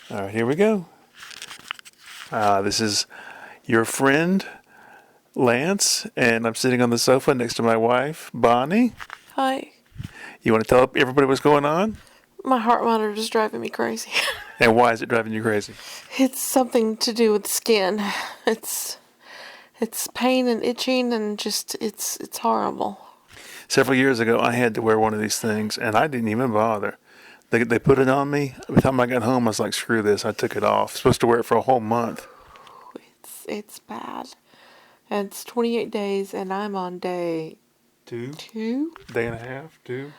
All right, here we go. This is your friend, Lance, and I'm sitting on the sofa next to my wife, Bonnie. Hi. You want to tell everybody what's going on? My heart monitor is driving me crazy. And why is it driving you crazy? It's something to do with skin. It's pain and itching and just it's horrible. Several years ago, I had to wear one of these things, and I didn't even bother. They put it on me. By the time I got home, I was like, screw this. I took it off. Supposed to wear it for a whole month. It's bad. And it's 28 days and I'm on day Two? 2. Day and a half? Two?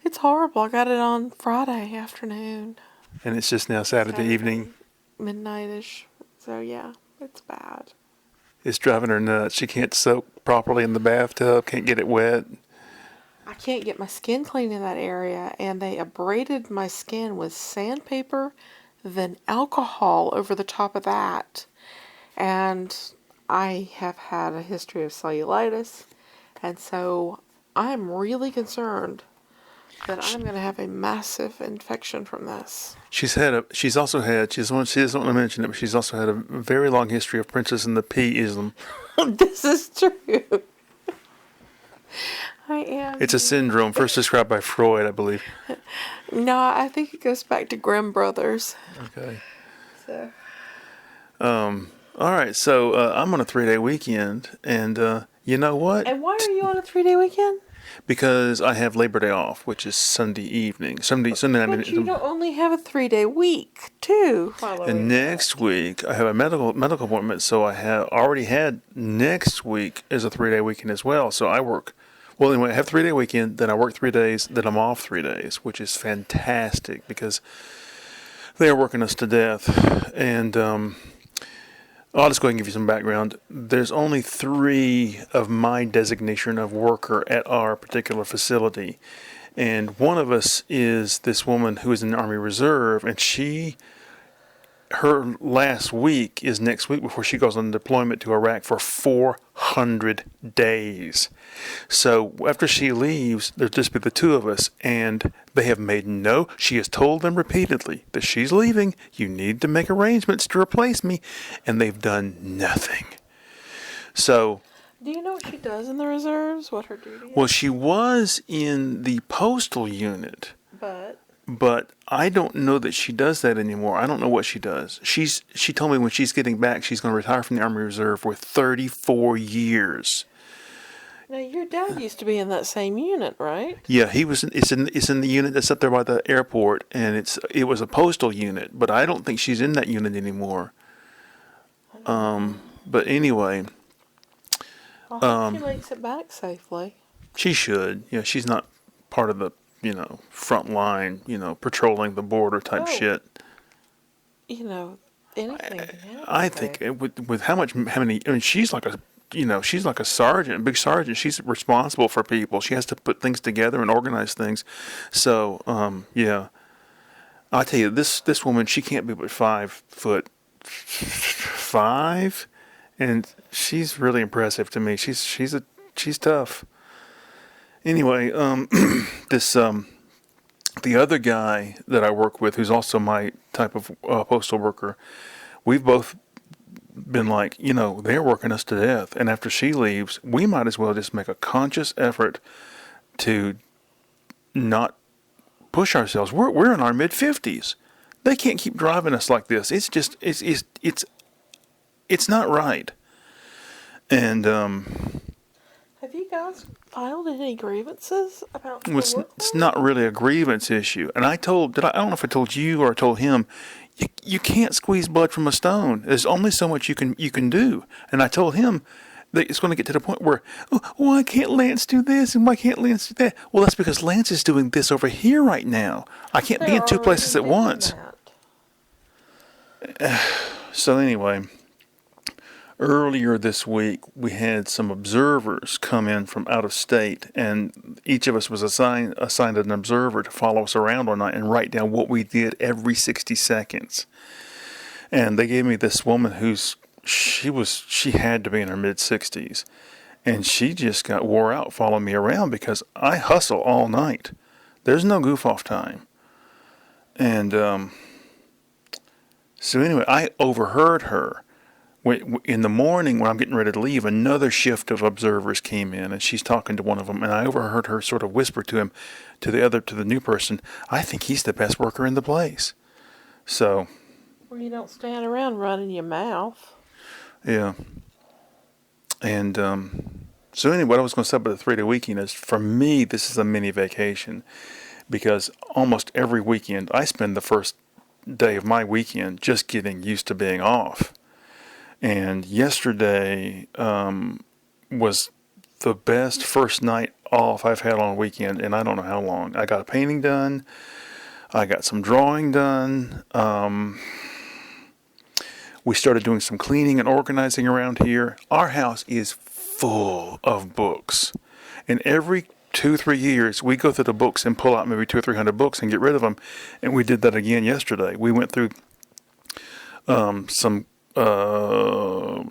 It's horrible. I got it on Friday afternoon. And it's just now Saturday evening. Midnight-ish. So yeah, it's bad. It's driving her nuts. She can't soak properly in the bathtub, can't get it wet. I can't get my skin clean in that area, and they abraded my skin with sandpaper, then alcohol over the top of that. And I have had a history of cellulitis, and so I'm really concerned that I'm going to have a massive infection from this. She doesn't want to mention it, but she's also had a very long history of Princess and the Pea-ism. This is true. I am. It's a syndrome first described by Freud, I believe. No, I think it goes back to Grimm Brothers. Okay. So. All right, so I'm on a 3-day weekend, and you know what? And why are you on a 3-day weekend? Because I have Labor Day off, which is Sunday evening. Sunday night. But you don't only have a 3-day week, too. And next week I have a medical appointment, so I have already had next week as a 3-day weekend as well. So I work. Well, anyway, I have 3-day weekend, then I work 3 days, then I'm off 3 days, which is fantastic because they are working us to death. And I'll just go ahead and give you some background. There's only 3 of my designation of worker at our particular facility. And one of us is this woman who is in the Army Reserve, and her last week is next week before she goes on deployment to Iraq for 400 days. So after she leaves, there'll just be the 2 of us, and they have she has told them repeatedly that she's leaving, you need to make arrangements to replace me, and they've done nothing. So... Do you know what she does in the reserves? What her duty is? Well, she was in the postal unit. But I don't know that she does that anymore. I don't know what she does. She told me when she's getting back, she's going to retire from the Army Reserve with 34 years. Now, your dad used to be in that same unit, right? Yeah, he was. It's in the unit that's up there by the airport, and it was a postal unit. But I don't think she's in that unit anymore. But anyway, I hope she makes it back safely. She should. Yeah, she's not part of the front line, patrolling the border type shit. Anything can happen. I think with how many, she's like a sergeant, big sergeant. She's responsible for people. She has to put things together and organize things. So, yeah. I tell you, this woman, she can't be but 5'5", and she's really impressive to me. She's tough. Anyway, the other guy that I work with, who's also my type of postal worker, we've both been like, they're working us to death. And after she leaves, we might as well just make a conscious effort to not push ourselves. We're in our mid-50s. They can't keep driving us like this. It's just, it's not right. And, have you guys filed any grievances about the it's not really a grievance issue. And I don't know if I told you or I told him, you can't squeeze blood from a stone. There's only so much you can do. And I told him that it's going to get to the point where, why can't Lance do this and why can't Lance do that? Well, that's because Lance is doing this over here right now. I can't be in 2 places at once. So anyway, earlier this week, we had some observers come in from out of state, and each of us was assigned an observer to follow us around all night and write down what we did every 60 seconds. And they gave me this woman she had to be in her mid-60s, and she just got wore out following me around because I hustle all night. There's no goof-off time. And So anyway, I overheard her. In the morning, when I'm getting ready to leave, another shift of observers came in, and she's talking to one of them, and I overheard her sort of whisper to the new person, "I think he's the best worker in the place." So, Well, you don't stand around running your mouth. yeah. And so anyway, what I was going to say about the 3-day weekend is, for me, this is a mini vacation, because almost every weekend I spend the first day of my weekend just getting used to being off. And yesterday was the best first night off I've had on a weekend in I don't know how long. I got a painting done. I got some drawing done. We started doing some cleaning and organizing around here. Our house is full of books. And every 2-3 years, we go through the books and pull out maybe 200 or 300 books and get rid of them. And we did that again yesterday. We went through some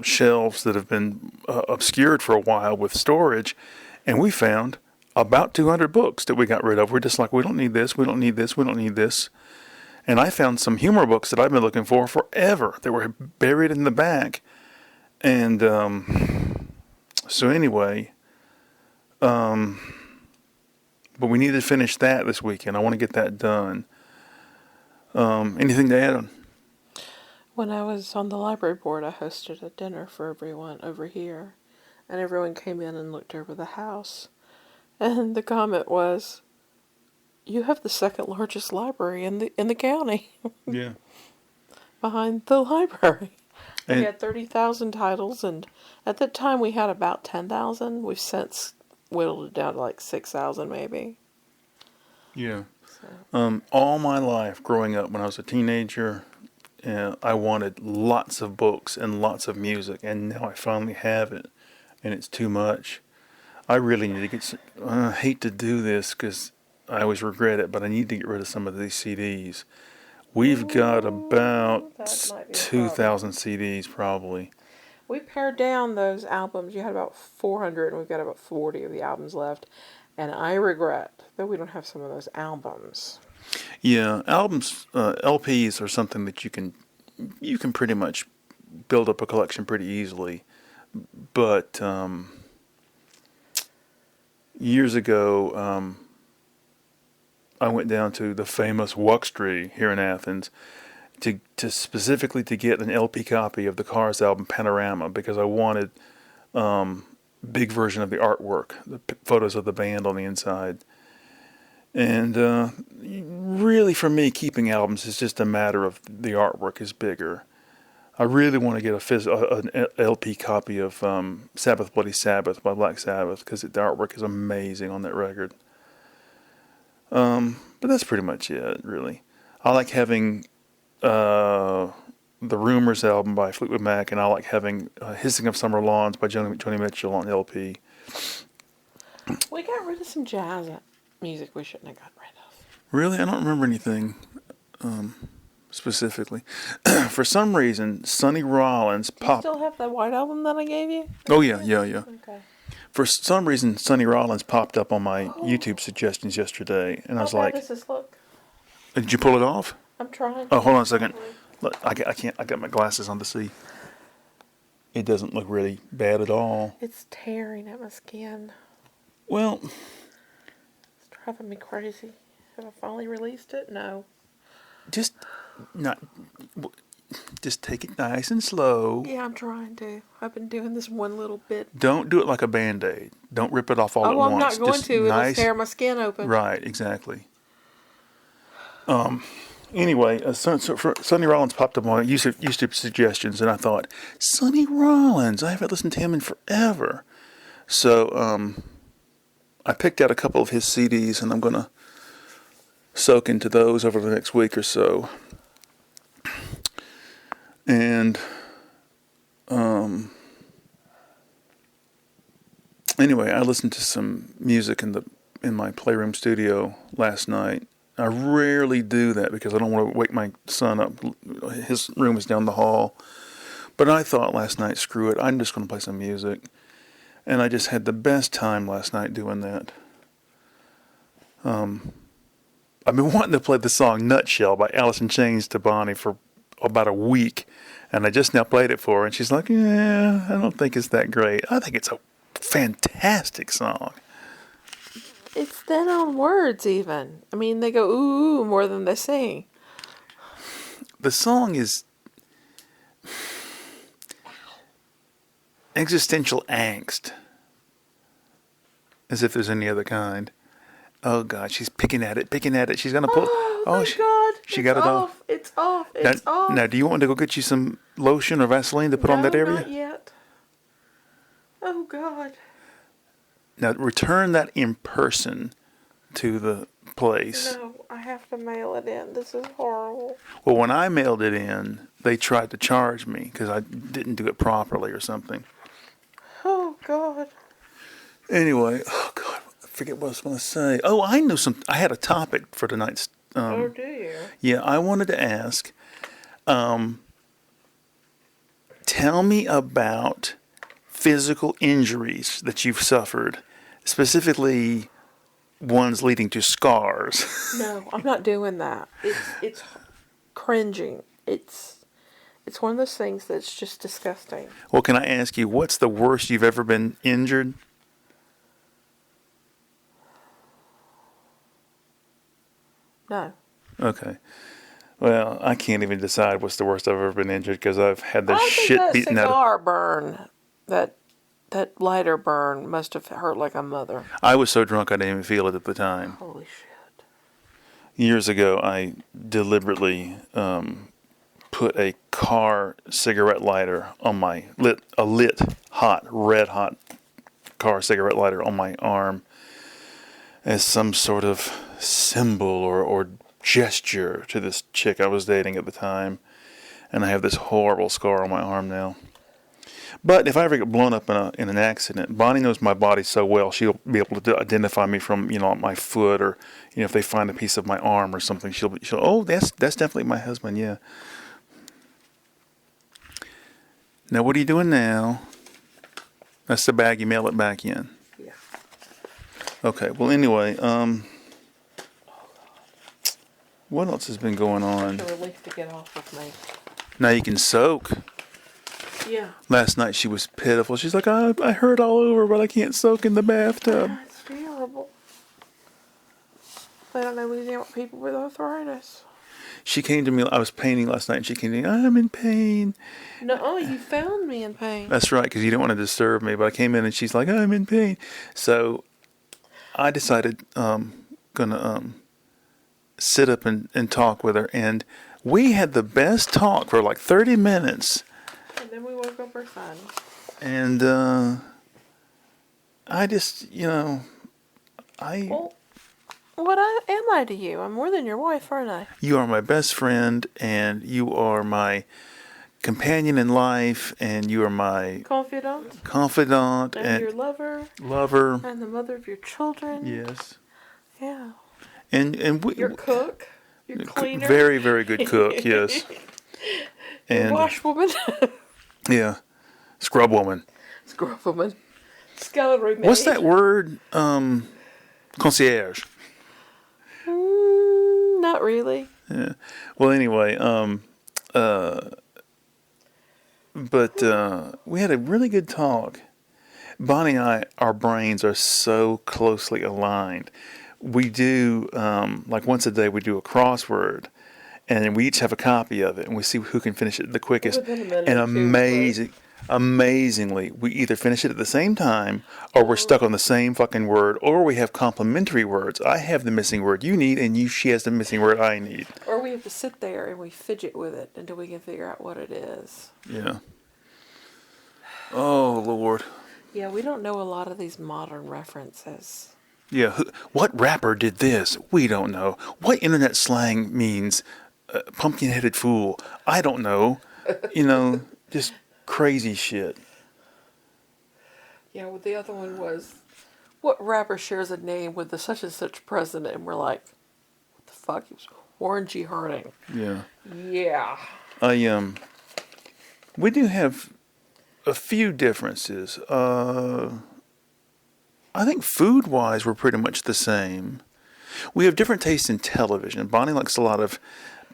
shelves that have been obscured for a while with storage, and we found about 200 books that we got rid of. We're just like, we don't need this, we don't need this, we don't need this. And I found some humor books that I've been looking for forever that were buried in the back. And so anyway, but we need to finish that this weekend. I want to get that done. Anything to add on? When I was on the library board, I hosted a dinner for everyone over here, and everyone came in and looked over the house. And the comment was, "You have the second largest library in the county." Yeah. Behind the library. We And had 30,000 titles, and at the time we had about 10,000. We've since whittled it down to like 6,000 maybe. yeah. So. All my life growing up, when I was a teenager, I wanted lots of books and lots of music, and now I finally have it, and it's too much. I really need to get some, I hate to do this because I always regret it, but I need to get rid of some of these CDs. We've got about That might be a 2,000 CDs probably. We pared down those albums. You had about 400, and we've got about 40 of the albums left. And I regret that we don't have some of those albums. Yeah, albums, LPs are something that you can pretty much build up a collection pretty easily. But years ago, I went down to the famous Wuxtree here in Athens to specifically to get an LP copy of the Cars album Panorama, because I wanted big version of the artwork, the photos of the band on the inside. And really, for me, keeping albums is just a matter of the artwork is bigger. I really want to get an LP copy of Sabbath Bloody Sabbath by Black Sabbath, because the artwork is amazing on that record. But that's pretty much it, really. I like having the Rumors album by Fleetwood Mac, and I like having Hissing of Summer Lawns by Joni Mitchell on LP. We got rid of some jazz music we shouldn't have gotten rid of. Really? I don't remember anything specifically. For some reason, Sonny Rollins Do you popped. still have that white album that I gave you? Oh, yeah. Okay. For some reason, Sonny Rollins popped up on my YouTube suggestions yesterday, and I was How bad like, does this look? "Did you pull it off?" I'm trying. Oh, hold on a second. Look, I can't. I got my glasses on to see. It doesn't look really bad at all. It's tearing at my skin. Well, It's driving me crazy. Have I finally released it? No. just not. Just take it nice and slow. Yeah, I'm trying to. I've been doing this one little bit. Don't do it like a Band-Aid. Don't rip it off all at Oh, I'm once. not going Just to. nice. It'll tear my skin open. Right, exactly. Anyway, so Sonny Rollins popped up on YouTube suggestions, and I thought, Sonny Rollins, I haven't listened to him in forever. So I picked out a couple of his CDs, and I'm going to soak into those over the next week or so. And anyway, I listened to some music in my playroom studio last night. I rarely do that because I don't want to wake my son up. His room is down the hall. But I thought last night, screw it, I'm just going to play some music. And I just had the best time last night doing that. I've been wanting to play the song Nutshell by Alice in Chains to Bonnie for about a week, and I just now played it for her, and she's like, "Yeah, I don't think it's that great. I think it's a fantastic song." It's thin on words, even. I mean, they go ooh, ooh more than they sing. The song is existential angst, as if there's any other kind. Oh God, she's picking at it. She's gonna pull. Oh my God! She got it off. It's off. Now, It's off. now, do you want me to go get you some lotion or Vaseline to put on that area? Not yet. Oh God. Now, return that in person to the place. No, I have to mail it in. This is horrible. Well, when I mailed it in, they tried to charge me because I didn't do it properly or something. Oh God. Anyway, oh God, I forget what I was going to say. Oh, I knew some. I had a topic for tonight's. Oh, do you? Yeah, I wanted to ask. Tell me about physical injuries that you've suffered, specifically ones leading to scars. No, I'm not doing that. It's cringing. It's one of those things that's just disgusting. Well, can I ask you, what's the worst you've ever been injured? No. Okay. Well, I can't even decide what's the worst I've ever been injured because I've had the I think shit that beaten out of. cigar burn, that lighter burn, must have hurt like a mother. I was so drunk I didn't even feel it at the time. Holy shit! Years ago, I deliberately put a car cigarette lighter on my red hot car cigarette lighter on my arm as some sort of symbol or gesture to this chick I was dating at the time, and I have this horrible scar on my arm now. But if I ever get blown up in an accident, Bonnie knows my body so well, she'll be able to identify me from, my foot, or, if they find a piece of my arm or something, she'll oh, that's definitely my husband, yeah. Now, what are you doing now? That's the bag, you mail it back in. Yeah. Okay, well, anyway, what else has been going on? It's a relief to get off of me. Now you can soak. Yeah. Last night she was pitiful. She's like, I hurt all over, but I can't soak in the bathtub. That's terrible. They don't know anything about people with arthritis. She came to me, I was painting last night, and she came to me, I'm in pain. No, you found me in pain. That's right, because you didn't want to disturb me, but I came in and she's like, I'm in pain. So I decided gonna sit up and talk with her, and we had the best talk for like 30 minutes. And then we woke up our son. And I just, Well, what am I to you? I'm more than your wife, aren't I? You are my best friend, and you are my companion in life, and you are my confidant and your lover. And the mother of your children. Yes. Yeah. And Your cook. Your cleaner. Very, very good cook, yes. Your And washwoman. yeah. Scrub woman. Scrub woman. Scullery maid. What's that word? Concierge. Not really. Yeah. Well, anyway, but we had a really good talk. Bonnie and I, our brains are so closely aligned. We do, like once a day, we do a crossword, and then we each have a copy of it, and we see who can finish it the quickest. Within a minute And or two, amazingly, we either finish it at the same time, or we're stuck on the same fucking word, or we have complementary words. I have the missing word you need, and she has the missing word I need. Or we have to sit there and we fidget with it until we can figure out what it is. Yeah. Oh, Lord. Yeah, we don't know a lot of these modern references. Yeah, what rapper did this? We don't know. What internet slang means pumpkin-headed fool? I don't know. Just crazy shit. Yeah, well, the other one was, what rapper shares a name with the such and such president? And we're like, what the fuck? It was Warren G. Harding. Yeah. Yeah. We do have a few differences. I think food-wise, we're pretty much the same. We have different tastes in television. Bonnie likes a lot of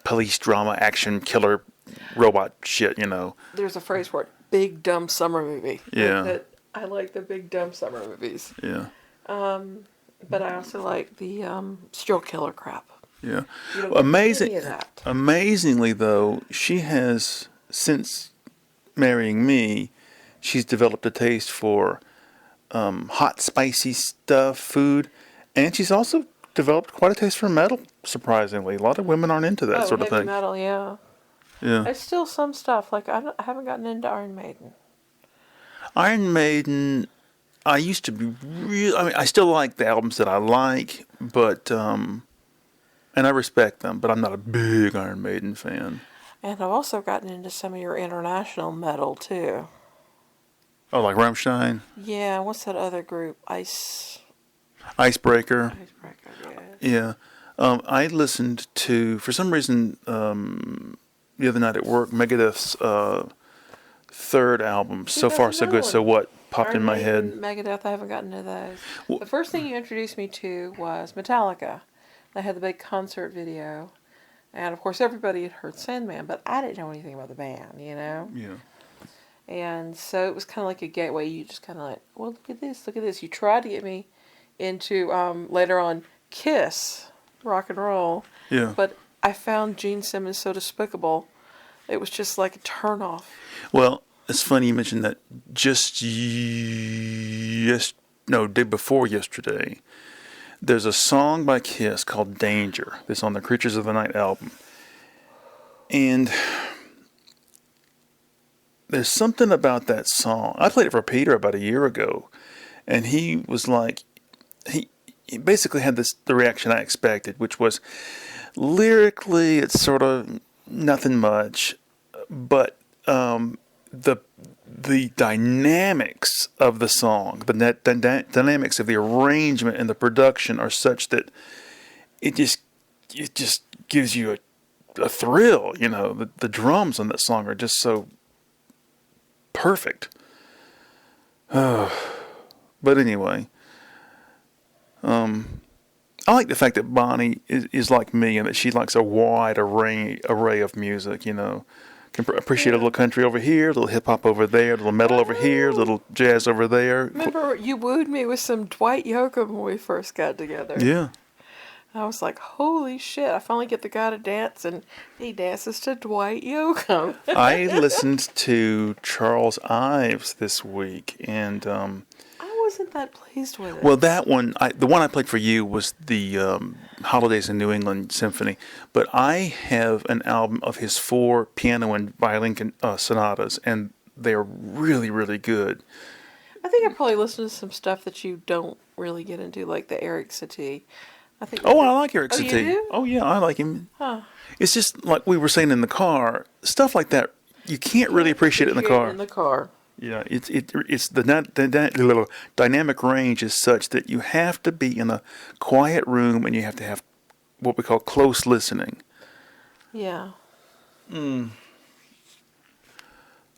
police drama, action, killer, robot shit, There's a phrase for it: big dumb summer movie. Yeah. I like the big dumb summer movies. Yeah. But I also like the serial killer crap. Yeah. You don't get any of that. Amazingly, though, she has, since marrying me, she's developed a taste for hot, spicy stuff, food, and she's also developed quite a taste for metal, surprisingly. A lot of women aren't into that sort of heavy thing. metal, yeah. Yeah. There's still some stuff, like I haven't gotten into Iron Maiden. Iron Maiden, I used to be I still like the albums that I like, but, and I respect them, but I'm not a big Iron Maiden fan. And I've also gotten into some of your international metal, too. Oh, like Rammstein? Yeah, what's that other group? Icebreaker? Icebreaker, yeah. Yeah. I listened to, for some reason, the other night at work, Megadeth's third album, So Far So Good, So What, popped in my head. Megadeth, I haven't gotten to those. Well- The first thing you introduced me to was Metallica. They had the big concert video. And, of course, everybody had heard Sandman, but I didn't know anything about the band, Yeah. And so it was kind of like a gateway. You just kind of like, well, look at this, look at this. You tried to get me into, later on, Kiss, rock and roll. Yeah. But I found Gene Simmons so despicable, it was just like a turnoff. Well, it's funny you mentioned that. Day before yesterday, there's a song by Kiss called Danger that's on the Creatures of the Night album. And there's something about that song. I played it for Peter about a year ago, and he was like, he basically had the reaction I expected, which was lyrically it's sort of nothing much, but the dynamics of the song, the dynamics of the arrangement and the production are such that it just gives you a thrill. The drums on that song are just so perfect. But anyway, I like the fact that Bonnie is like me and that she likes a wide array of music. Can appreciate a little country over here, a little hip hop over there, a little metal over here, a little jazz over there. Remember, you wooed me with some Dwight Yoakam when we first got together. Yeah. I was like, holy shit, I finally get the guy to dance, and he dances to Dwight Yoakam. I listened to Charles Ives this week, and I wasn't that pleased with it. well, that one, the one I played for you was the Holidays in New England Symphony, but I have an album of his 4 piano and violin sonatas, and they're really, really good. I think I probably listened to some stuff that you don't really get into, like the Eric Satie. I think. Oh, I like Eric Oh, you Satie. do? Oh, yeah, I like him. Huh. It's just like we were saying in the car, stuff like that, you can't really appreciate it in the car. In the car. Yeah, it's the dynamic range is such that you have to be in a quiet room and you have to have what we call close listening. Yeah.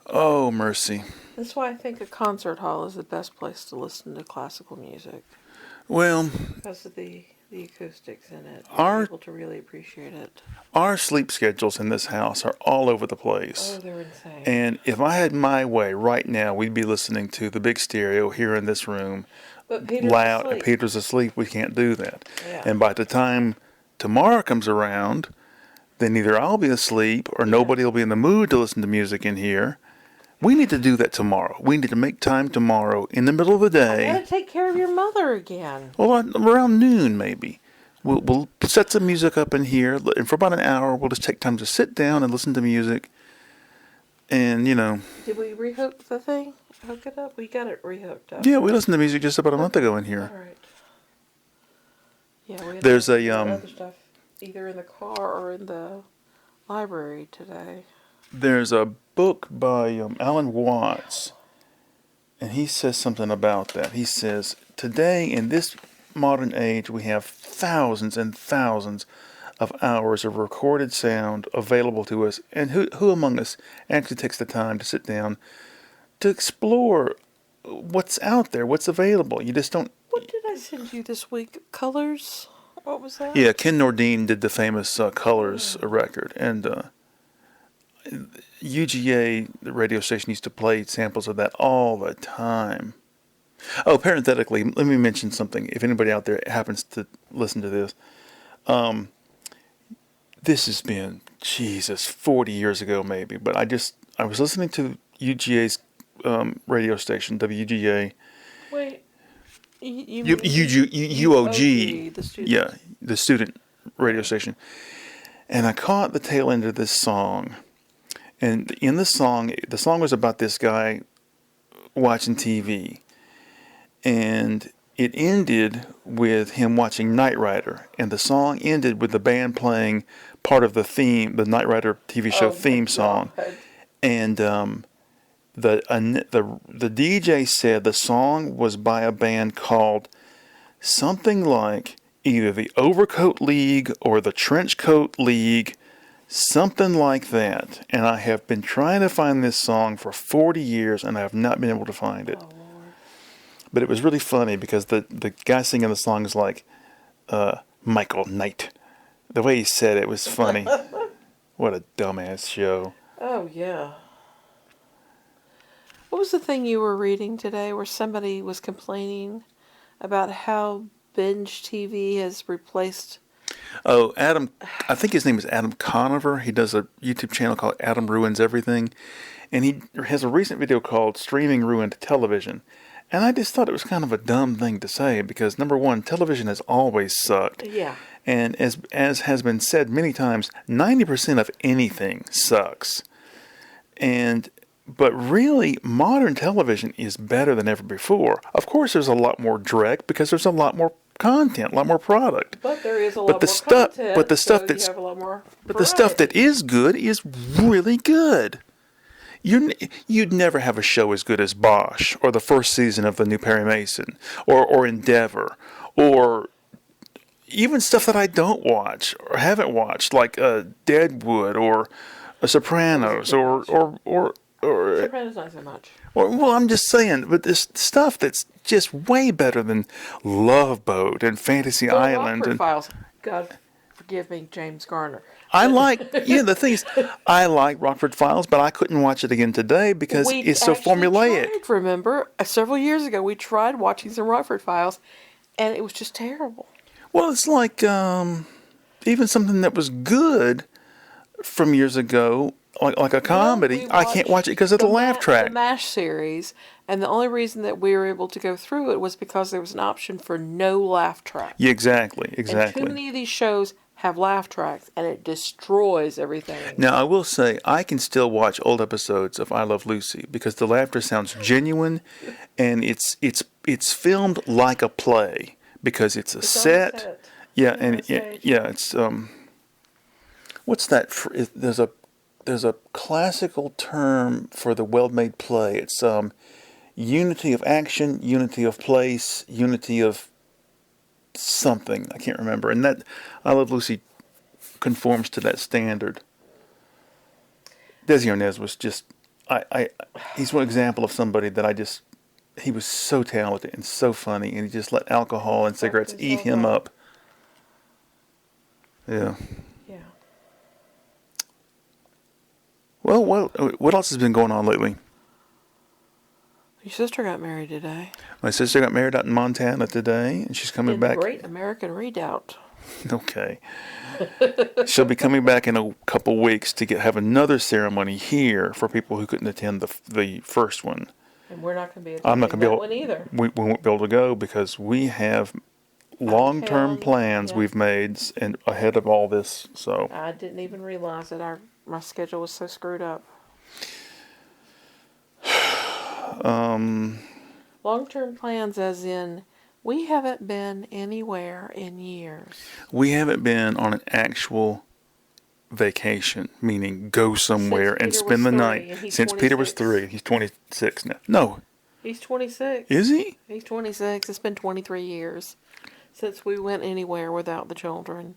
Oh, mercy. That's why I think a concert hall is the best place to listen to classical music. Well, Because of the acoustics in it. Our- You're able to really appreciate it. our sleep schedules in this house are all over the place. Oh, they're insane. And if I had my way right now, we'd be listening to the big stereo here in this room, But Peter's loud, asleep. and Peter's asleep. We can't do that. Yeah. And by the time tomorrow comes around, then either I'll be asleep or nobody will be in the mood to listen to music in here. We need to do that tomorrow. We need to make time tomorrow in the middle of the I day. gotta take care of your mother again. Well, around noon maybe. We'll set some music up in here, and for about an hour, we'll just take time to sit down and listen to music. And, Did we rehook the thing? Hook it up? We got it rehooked up. yeah, we listened to music just about a month ago in All here. right. Yeah, we had There's a, other stuff either in the car or in the library today. There's a book by Alan Watts, and he says something about that. He says, today in this modern age, we have thousands and thousands of hours of recorded sound available to us. And who among us actually takes the time to sit down to explore what's out there, what's available? You just don't. What did I send you this week? Colors What was that? Yeah, Ken Nordine did the famous Colors record, and UGA, the radio station, used to play samples of that all the time. Oh, parenthetically, let me mention something. If anybody out there happens to listen to this, this has been, Jesus, 40 years ago maybe, but I was listening to UGA's radio station, WGA. Wait, you mean UOG, the student? yeah, the student radio station. And I caught the tail end of this song. And in the song was about this guy watching TV. And it ended with him watching Knight Rider. And the song ended with the band playing part of the theme, the Knight Rider TV show theme song. And the DJ said the song was by a band called something like either the Overcoat League or the Trenchcoat League, something like that. And I have been trying to find this song for 40 years and I have not been able to find it. Oh, Lord. But it was really funny because the guy singing the song is like Michael Knight. The way he said it was funny. What a dumbass show. Oh, yeah. What was the thing you were reading today where somebody was complaining about how binge TV has replaced... Oh, Adam, I think his name is Adam Conover. He does a YouTube channel called Adam Ruins Everything. And he has a recent video called Streaming Ruined Television. And I just thought it was kind of a dumb thing to say because, number one, television has always sucked. Yeah. And as has been said many times, 90% of anything sucks. But really, modern television is better than ever before. Of course, there's a lot more direct because there's a lot more content, a lot more product. But there is a lot more content. But the stuff so you have a lot more the stuff that is good is really good. You'd never have a show as good as Bosch or the first season of the new Perry Mason or Endeavor or even stuff that I don't watch or haven't watched like Deadwood or Sopranos or Sopranos not so much. well, I'm just saying, but this stuff that's just way better than Love Boat and Fantasy Island Rockford and Files. God forgive me, James Garner. the thing is, I like Rockford Files, but I couldn't watch it again today because it's so formulaic. Remember, several years ago, we tried watching some Rockford Files, and it was just terrible. Well, it's like even something that was good from years ago, like a comedy. I can't watch it because of the laugh track. The MASH series, and the only reason that we were able to go through it was because there was an option for no laugh track. Yeah, exactly. And too many of these shows have laugh tracks, and it destroys everything. Now, I will say, I can still watch old episodes of I Love Lucy because the laughter sounds genuine, and it's filmed like a play because it's a set. Yeah, and it's what's that? There's a classical term for the well-made play. It's unity of action, unity of place, unity of something. I can't remember. And that I Love Lucy conforms to that standard. Desi Arnaz was just, he's one example of somebody that he was so talented and so funny, and he just let alcohol and cigarettes eat him up. Yeah. Yeah. Well, what else has been going on lately? Your sister got married today. My sister got married out in Montana today, and she's coming back. Great American Redoubt. Okay. She'll be coming back in a couple weeks to have another ceremony here for people who couldn't attend the first one. And we're not going to be I'm not going to be able. One either. We won't be able to go because we have long-term plans we've made and ahead of all this. So I didn't even realize that my schedule was so screwed up. Long-term plans, as in, we haven't been anywhere in years. We haven't been on an actual vacation, meaning go somewhere and spend the night. Since Peter was 3. He's 26 now. No. He's 26. Is he? He's 26. It's been 23 years since we went anywhere without the children.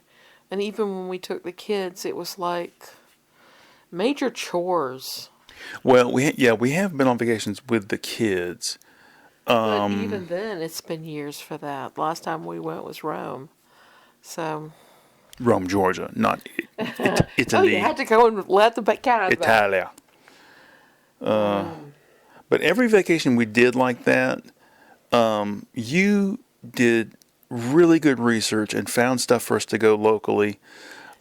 And even when we took the kids, it was like major chores. Well, we have been on vacations with the kids. But even then, it's been years for that. Last time we went was Rome. So, Rome, Georgia, not oh, Italy, you had to go and let the cat out of the bag. Italia. But every vacation we did like that, you did really good research and found stuff for us to go locally.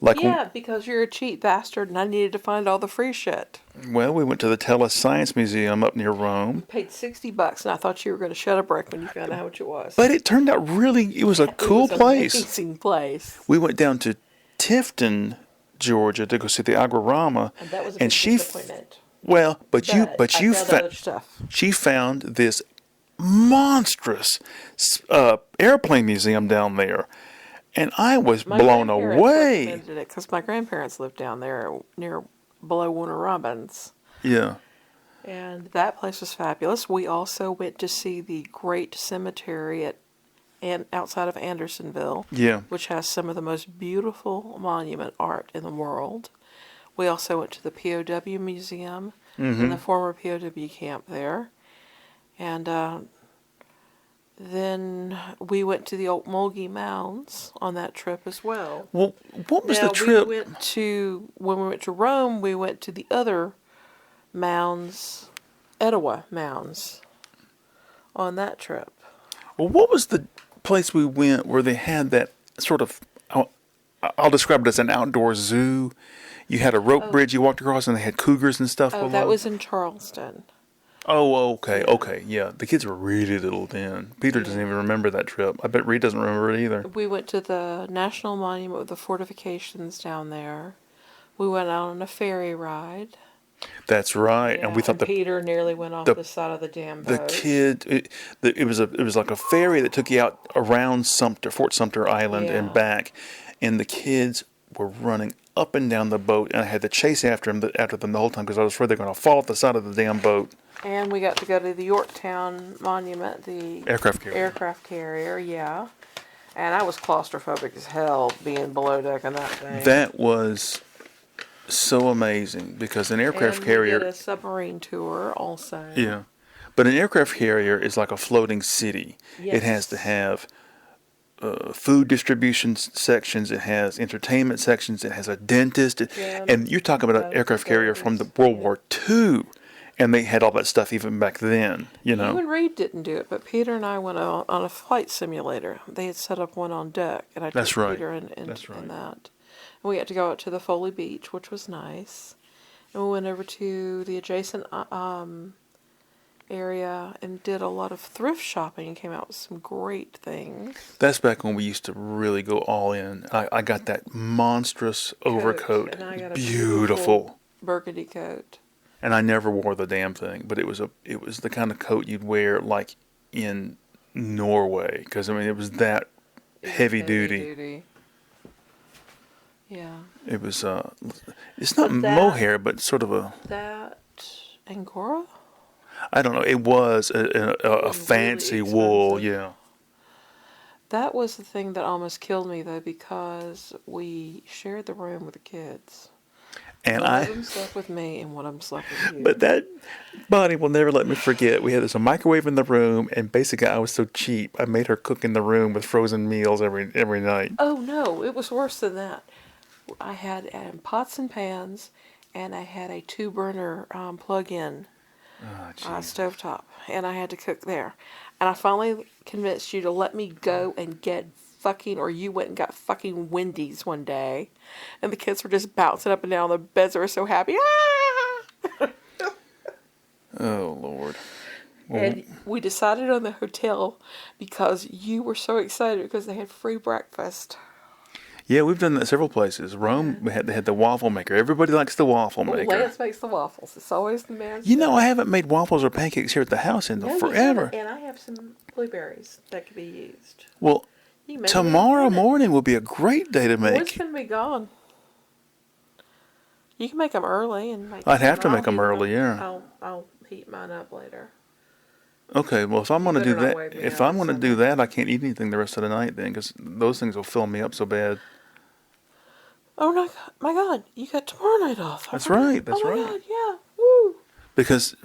Like, Yeah, because you're a cheap bastard and I needed to find all the free shit. well, we went to the Tellus Science Museum up near Rome, Paid $60 and I thought you were going to shut a brick when you found out how much it was. but it turned out it was a It cool was an place. amazing place. We went down to Tifton, Georgia to go see the Agorama, And that was a and big disappointment. well, but you I found other stuff. she found this monstrous airplane museum down there, and I was My blown grandparents away. recommended it because my grandparents lived down there near below Warner Robins. Yeah, And that place was fabulous. We also went to see the Great Cemetery outside of Andersonville, yeah, which has some of the most beautiful monument art in the world. We also went to the POW Museum in the former POW camp there. And then we went to the Old Mulgee Mounds on that trip as well. Well, what was Now, the trip? when we went to Rome, we went to the other mounds, Etowah Mounds, on that trip. Well, what was the place we went where they had that sort of? I'll describe it as an outdoor zoo. You had a rope bridge you walked across, and they had cougars and stuff Oh, below. that was in Charleston. Oh, okay, yeah. The kids were really little then. Peter doesn't even remember that trip. I bet Reed doesn't remember it either. We went to the National Monument with the fortifications down there. We went out on a ferry ride. That's right. Yeah, And we thought Peter nearly went off the side of the damn the boat. kid it was like a ferry that took you out around Fort Sumter Island and Yeah. back, and the kids were running up and down the boat, and I had to chase after them the whole time because I was afraid they're going to fall off the side of the damn boat. And we got to go to the Yorktown Monument, the Aircraft carrier. aircraft carrier, yeah. And I was claustrophobic as hell being below deck on that thing. That was so amazing because an aircraft and carrier. We did a submarine tour also. Yeah. But an aircraft carrier is like a floating city. It has to Yes. have food distribution sections. It has entertainment sections. It has a dentist. Yeah, And you're talking about an medical aircraft carrier from the service, World yeah. War II. And they had all that stuff even back then, you know. You and Reed didn't do it, but Peter and I went on a flight simulator. They had set up one on deck, and I took That's right. Peter in That's right. that. And we got to go out to the Foley Beach, which was nice. And we went over to the adjacent area and did a lot of thrift shopping and came out with some great things. That's back when we used to really go all in. I got that monstrous overcoat. And I got a Beautiful. burgundy coat. And I never wore the damn thing, but it was the kind of coat you'd wear like in Norway, because I mean it was that heavy duty. Yeah. It was it's not But that- mohair, but sort of a, That Angora? I don't know. It was a Really fancy wool, expensive. yeah. That was the thing that almost killed me though, because we shared the room with the kids. And One of them slept with me and one of them slept with you. but that Bonnie will never let me forget. We had this microwave in the room, and basically I was so cheap. I made her cook in the room with frozen meals every night. Oh no, it was worse than that. I had pots and pans, and I had a 2-burner plug-in stovetop, and I had to cook there. And I finally convinced you to let me go and get or you went and got fucking Wendy's one day, and the kids were just bouncing up and down. The beds were so happy. Ah! Oh Lord. And we decided on the hotel because you were so excited because they had free breakfast. Yeah, we've done that several places. Rome, they had the waffle maker. Everybody likes the waffle Well, maker. Lance makes the waffles. It's always the man's. You know, job. I haven't made waffles or pancakes here at the house in No, you forever. haven't, and I have some blueberries that could be used. Well, You can make tomorrow them in a minute. morning will be a great day to Well, make. it's gonna be gone. You can make them early and make. I'd have to I'll make 'em heat early, yeah. I'll heat mine up later. Okay, well, if I'm going to better do not that, wake me if up I'm going to Sunday. do that, I can't eat anything the rest of the night then, because those things will fill me up so bad. Oh my God! You got tomorrow night off. That's right, that's oh my right. God! Yeah. Woo. Because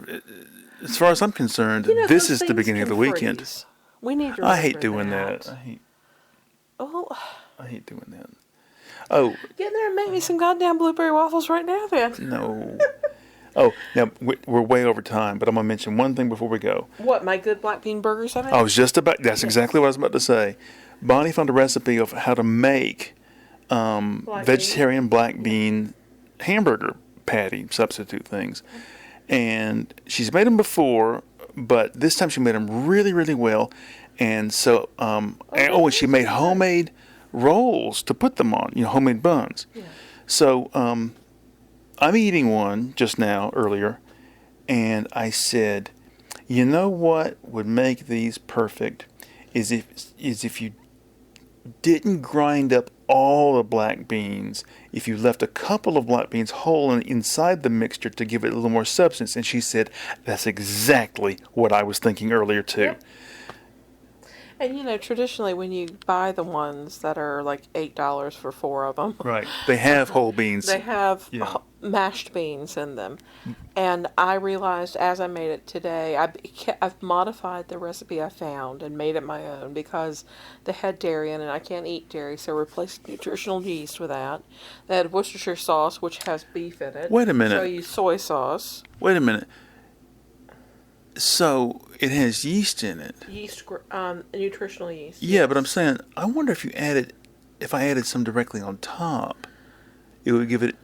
as far as I'm concerned, You know, this those is the things beginning of can the weekend. freeze. We need to. I hate remember doing that. that. Oh, I I hate doing that. Oh, Get in there and make me some goddamn blueberry waffles right now, then. no. Oh, now we're way over time, but I'm gonna mention one thing before we go. What, my good black bean burgers I made? I was just about. That's exactly what I was about to say. Bonnie found a recipe of how to make vegetarian black bean hamburger patty substitute things, and she's made them before, but this time she made them really, really well. And so, and she made homemade rolls to put them on. Homemade buns. Yeah. So, I'm eating one just now earlier, and I said, you know what would make these perfect is if you didn't grind up all the black beans, if you left a couple of black beans whole inside the mixture to give it a little more substance. And she said, that's exactly what I was thinking earlier too. Yep. And traditionally when you buy the ones that are like $8 for 4 of them, Right. They have whole beans. they have Yeah. mashed beans in them. And I realized as I made it today, I've modified the recipe I found and made it my own because they had dairy in it and I can't eat dairy, so I replaced nutritional yeast with that. They had Worcestershire sauce, which has beef in it. Wait a minute. So I used soy sauce. Wait a minute. So it has yeast in it. Nutritional yeast. Yeah, but I'm saying, I wonder if I added some directly on top, it would give it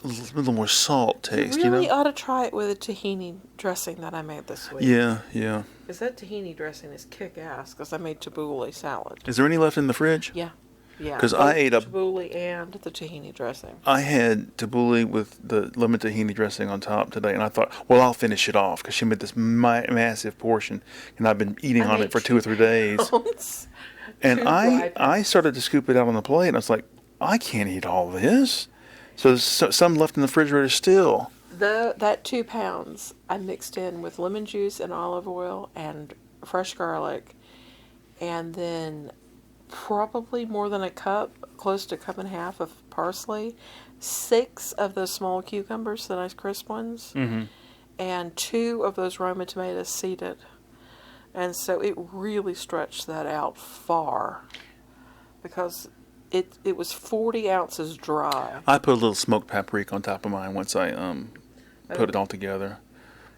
a little more salt taste, You really ought to try it with a tahini dressing that I made this week. Yeah, yeah. Because that tahini dressing is kick-ass, because I made tabbouleh salad. Is there any left in the fridge? Yeah. Yeah. 'Cause I both ate a- tabbouleh and the tahini dressing. I had tabbouleh with the lemon tahini dressing on top today, and I thought, well, I'll finish it off because she made this massive portion, and I've been eating on made it for 2 or 3 days. And Two I dry started to scoop it out on the plate, and I was like, I can't eat all this. So there's some left in the refrigerator still. That 2 pounds I mixed in with lemon juice and olive oil and fresh garlic, and then probably more than a cup, close to a cup and a half of parsley, 6 of those small cucumbers, the nice crisp ones, and 2 of those Roma tomatoes seeded. And so it really stretched that out far because it was 40 ounces dry. I put a little smoked paprika on top of mine once I put it all together.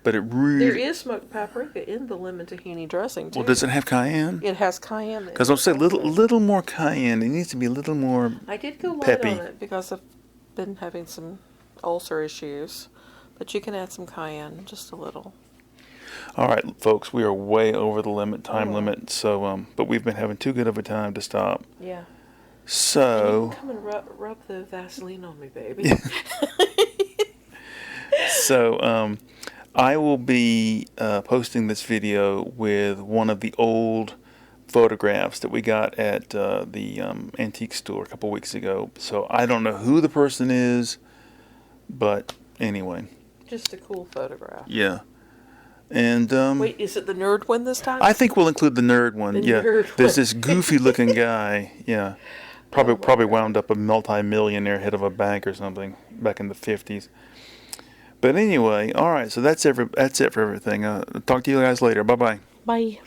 But it really... There is smoked paprika in the lemon tahini dressing too. Well, does it have cayenne? It has cayenne. Because I'll say little more cayenne. It needs to be a little more... I did go light peppy. on it because I've been having some ulcer issues. But you can add some cayenne, just a little. All right, folks, we are way over the time limit. So, but we've been having too good of a time to stop. Yeah. So... You can come and rub the Vaseline on me, baby. So, I will be posting this video with one of the old photographs that we got at the antique store a couple weeks ago. So I don't know who the person is, but anyway. Just a cool photograph. Yeah. And Wait, is it the nerd one this time? I think we'll include the nerd one. The Yeah. nerd There's one. this goofy looking guy. Yeah. Probably wound up a multi-millionaire head of a bank or something back in the 50s. But anyway, all right. So that's it for everything. Talk to you guys later. Bye-bye. Bye.